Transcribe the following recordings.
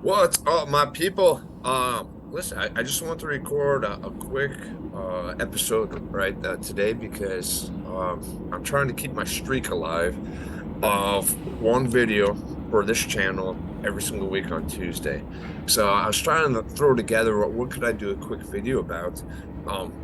What's up, my people? Listen, I just want to record a quick episode today because I'm trying to keep my streak alive of one video for this channel every single week on Tuesday. So I was trying to throw together what could I do a quick video about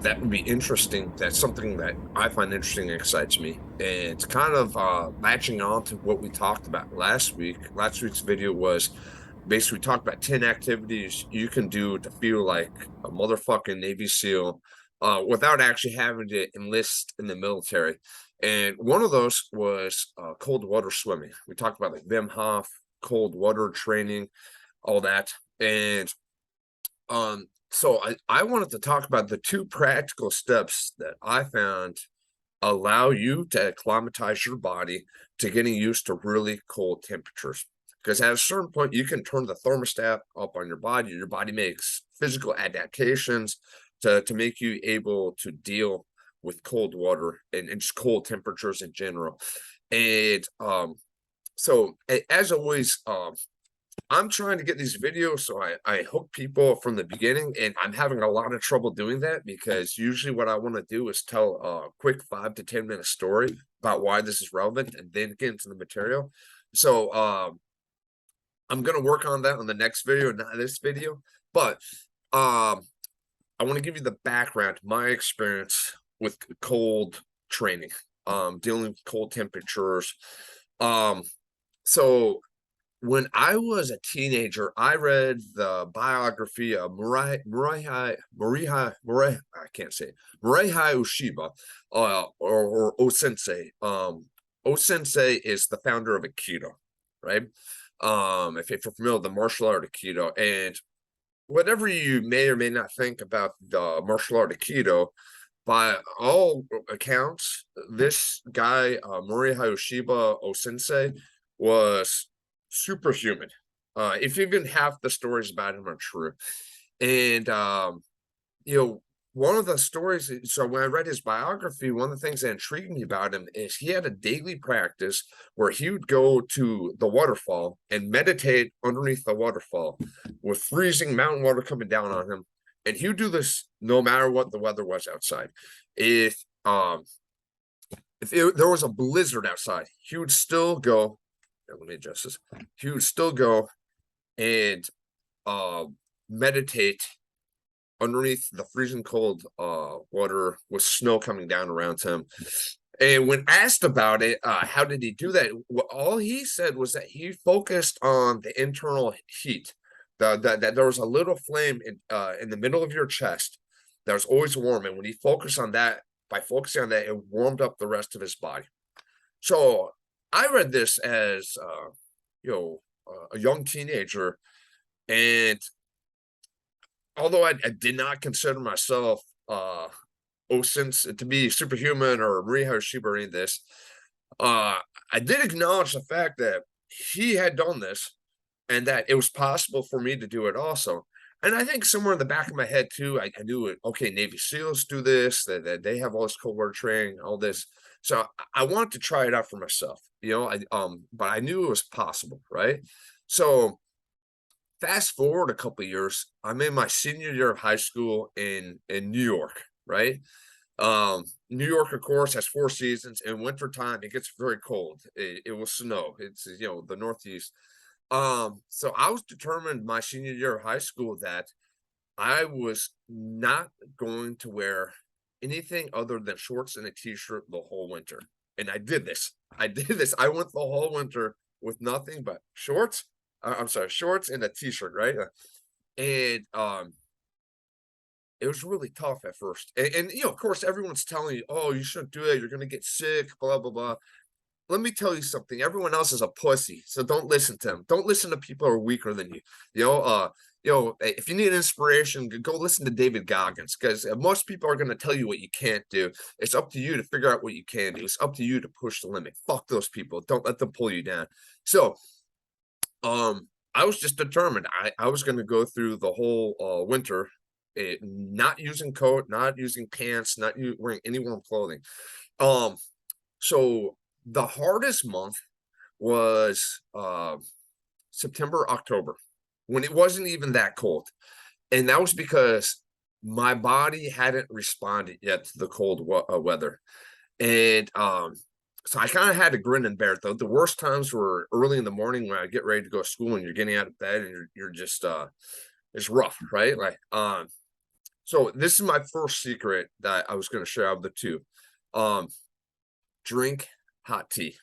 that would be interesting. That's something that I find interesting and excites me. And it's kind of latching on to what we talked about last week. Last week's video was basically we talked about 10 activities you can do to feel like a motherfucking Navy SEAL without actually having to enlist in the military. And one of those was cold water swimming. We talked about like Wim Hof, cold water training, all that. And so I wanted to talk about the two practical steps that I found allow you to acclimatize your body to getting used to really cold temperatures. Because at a certain point, you can turn the thermostat up on your body. Your body makes physical adaptations to make you able to deal with cold water and just cold temperatures in general. And so, as always, I'm trying to get these videos so I hook people from the beginning, and I'm having a lot of trouble doing that because usually what I want to do is tell a quick 5 to 10 minute story about why this is relevant and then get into the material. So I'm gonna work on that on the next video, not this video. But I want to give you the background, my experience with cold training, dealing with cold temperatures. Um, so when I was a teenager, I read the biography of I can't say it, Morihei Ueshiba, or O-Sensei. O-Sensei is the founder of Aikido, right? If you're familiar with the martial art Aikido, and whatever you may or may not think about the martial art Aikido, by all accounts, this guy, Morihei Ueshiba O-Sensei, was superhuman. If even half the stories about him are true. And you know, one of the stories, so when I read his biography, one of the things that intrigued me about him is he had a daily practice where he would go to the waterfall and meditate underneath the waterfall with freezing mountain water coming down on him. And he would do this no matter what the weather was outside. If um there was a blizzard outside, he would still go. Let me adjust this. He would still go and uh meditate underneath the freezing cold water with snow coming down around him. And when asked about it, how did he do that? All he said was that he focused on the internal heat. That there was a little flame in the middle of your chest that was always warm, and when he focused on that, by focusing on that, it warmed up the rest of his body. So I read this as a young teenager, and although I did not consider myself since to be superhuman or Maria Shiba or any of this, I did acknowledge the fact that he had done this and that it was possible for me to do it also. And I think somewhere in the back of my head too, I knew it. Okay, Navy SEALs do this. That they have all this cold war training, all this. So I wanted to try it out for myself. But I knew it was possible, right? So fast forward a couple of years, I'm in my senior year of high school in New York, right? New York, of course, has 4 seasons. In wintertime, it gets very cold. It will snow. It's the Northeast. So I was determined my senior year of high school that I was not going to wear anything other than shorts and a t-shirt the whole winter. And I did this. I went the whole winter with nothing but shorts. I'm sorry, shorts and a t-shirt, right? And it was really tough at first. And of course, everyone's telling you, "Oh, you shouldn't do it. You're gonna get sick." Blah blah blah. Let me tell you something. Everyone else is a pussy, so don't listen to them. Don't listen to people who are weaker than you. If you need inspiration, go listen to David Goggins because most people are going to tell you what you can't do. It's up to you to figure out what you can do. It's up to you to push the limit. Fuck those people. Don't let them pull you down. So, I was just determined. I was going to go through the whole winter, not using coat, not using pants, not wearing any warm clothing. So the hardest month was September, October, when it wasn't even that cold. And that was because my body hadn't responded yet to the cold weather. And so I kind of had to grin and bear it though. The worst times were early in the morning when I get ready to go to school and you're getting out of bed and you're just it's rough, right? Like so this is my first secret that I was going to share of the two. Um Drink hot tea.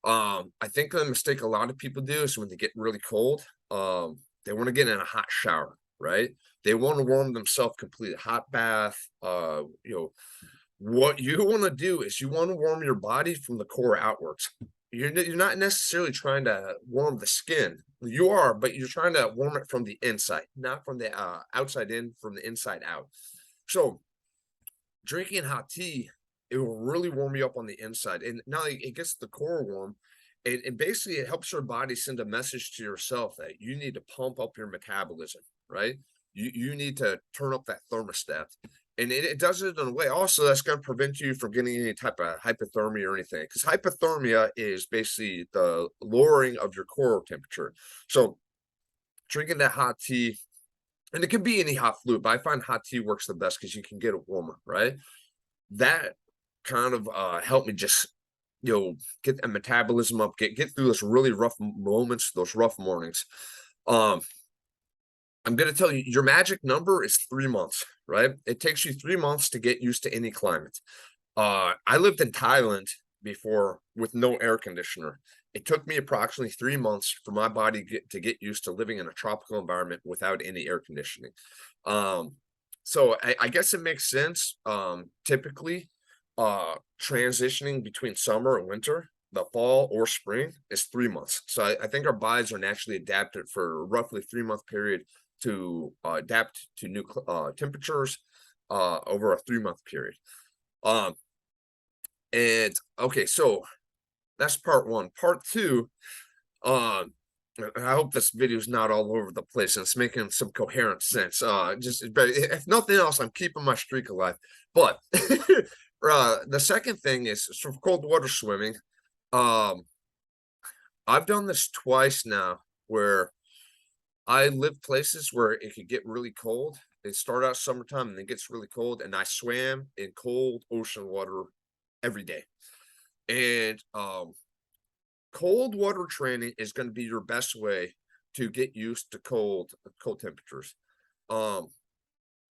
I think the mistake a lot of people do is when they get really cold, they want to get in a hot shower, right? They want to warm themselves completely, hot bath. What you want to do is you want to warm your body from the core outwards. You're not necessarily trying to warm the skin. You are, but you're trying to warm it from the inside, not from the outside in, from the inside out. So drinking hot tea, it will really warm you up on the inside, and not only it gets the core warm, and basically it helps your body send a message to yourself that you need to pump up your metabolism, right? You need to turn up that thermostat, and it does it in a way also that's going to prevent you from getting any type of hypothermia or anything, because hypothermia is basically the lowering of your core temperature. So drinking that hot tea, and it can be any hot fluid, but I find hot tea works the best because you can get it warmer, right? That kind of helped me just get a metabolism up, get through those really rough moments, those rough mornings. um I'm going to tell you, your magic number is 3 months, right? It takes you 3 months to get used to any climate. I lived in Thailand before with no air conditioner. It took me approximately 3 months for my body to get used to living in a tropical environment without any air conditioning. um so I guess it makes sense. Typically, transitioning between summer and winter, the fall or spring, is 3 months. So I think our bodies are naturally adapted for a roughly 3 month period to adapt to new temperatures over a 3 month period. Um, and okay, so that's part one. Part two, um, and I hope this video is not all over the place and it's making some coherent sense. But if nothing else, I'm keeping my streak alive. But the second thing is sort of cold water swimming. Um, I've done this twice now, where I live places where it could get really cold. It start out summertime and it gets really cold, and I swam in cold ocean water every day. And cold water training is going to be your best way to get used to cold temperatures. Um,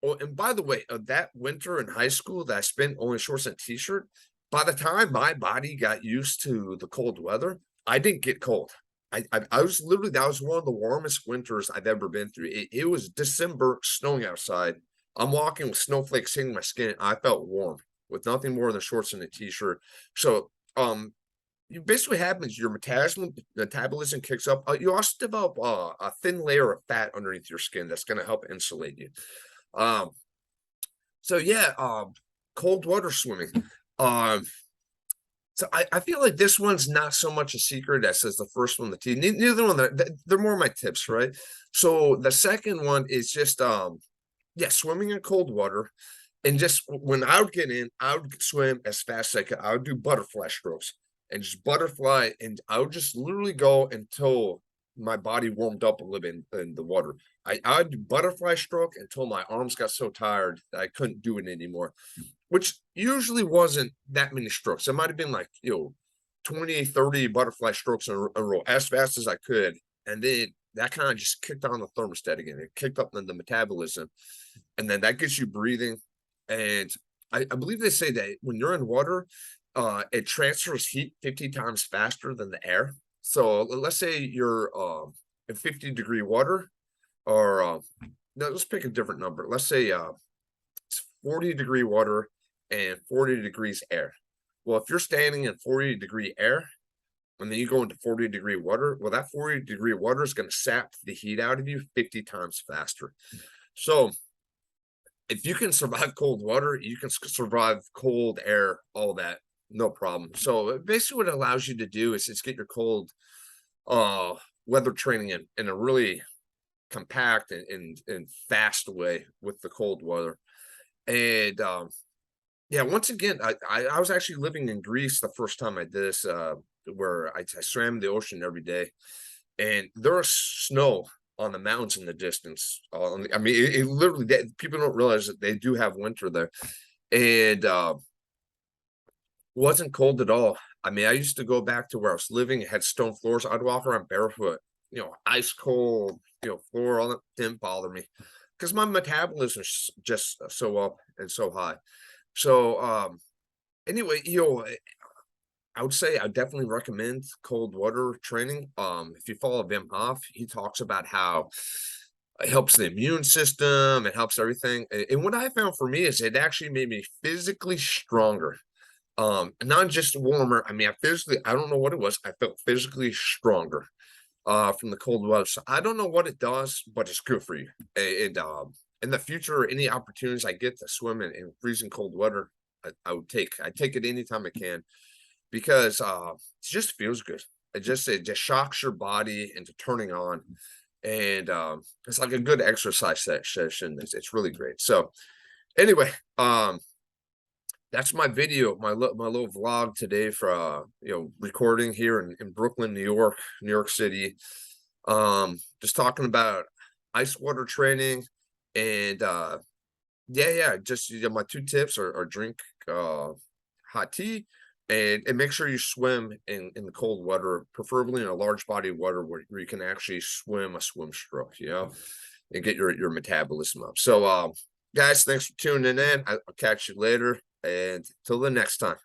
oh, and by the way, that winter in high school that I spent only shorts and t-shirt, by the time my body got used to the cold weather, I didn't get cold. I was literally, that was one of the warmest winters I've ever been through. It was December, snowing outside. I'm walking with snowflakes hitting my skin. I felt warm with nothing more than shorts and a t-shirt. So you basically happens your metabolism kicks up. You also develop a thin layer of fat underneath your skin that's going to help insulate you. Um, so yeah, cold water swimming. Um, so I feel like this one's not so much a secret as the first one, the tea. Neither one, they're more my tips, right? So the second one is just yeah, swimming in cold water. And just when I would get in, I would swim as fast as I could. I would do butterfly strokes and just butterfly, and I would just literally go until my body warmed up a little bit in the water. I would do butterfly stroke until my arms got so tired that I couldn't do it anymore, which usually wasn't that many strokes. It might have been like, 20, 30 butterfly strokes in a row as fast as I could. And then that kind of just kicked on the thermostat again. It kicked up the metabolism. And then that gets you breathing. And I believe they say that when you're in water, it transfers heat 50 times faster than the air. So let's say you're in 50-degree water, or no, let's pick a different number. Let's say it's 40-degree water and 40 degrees air. Well, if you're standing in 40-degree air and then you go into 40-degree water, well, that 40-degree water is going to sap the heat out of you 50 times faster. So if you can survive cold water, you can survive cold air, all that, no problem. So basically what it allows you to do is get your cold weather training in a really compact and fast way with the cold weather. And yeah, once again, I was actually living in Greece the first time I did this, where I swam the ocean every day. and there's snow on the mountains in the distance. I mean, it literally, people don't realize that they do have winter there, and wasn't cold at all. I mean, I used to go back to where I was living. It had stone floors. I'd walk around barefoot, ice cold, floor. All that didn't bother me because my metabolism is just so up and so high. So, anyway, I would say I definitely recommend cold water training. If you follow Wim Hof, he talks about how it helps the immune system, it helps everything. And what I found for me is it actually made me physically stronger. Not just warmer. I mean, I don't know what it was. I felt physically stronger from the cold weather. So I don't know what it does, but it's good for you. And in the future, any opportunities I get to swim in freezing cold weather, I take it anytime I can because it just feels good. It just shocks your body into turning on. And it's like a good exercise session. It's really great. So anyway, that's my video, my little vlog today for recording here in Brooklyn, New York City. Just talking about ice water training and yeah, just my two tips are drink hot tea and make sure you swim in the cold water, preferably in a large body of water where you can actually swim a swim stroke, and get your metabolism up. So guys, thanks for tuning in. I'll catch you later. And till the next time.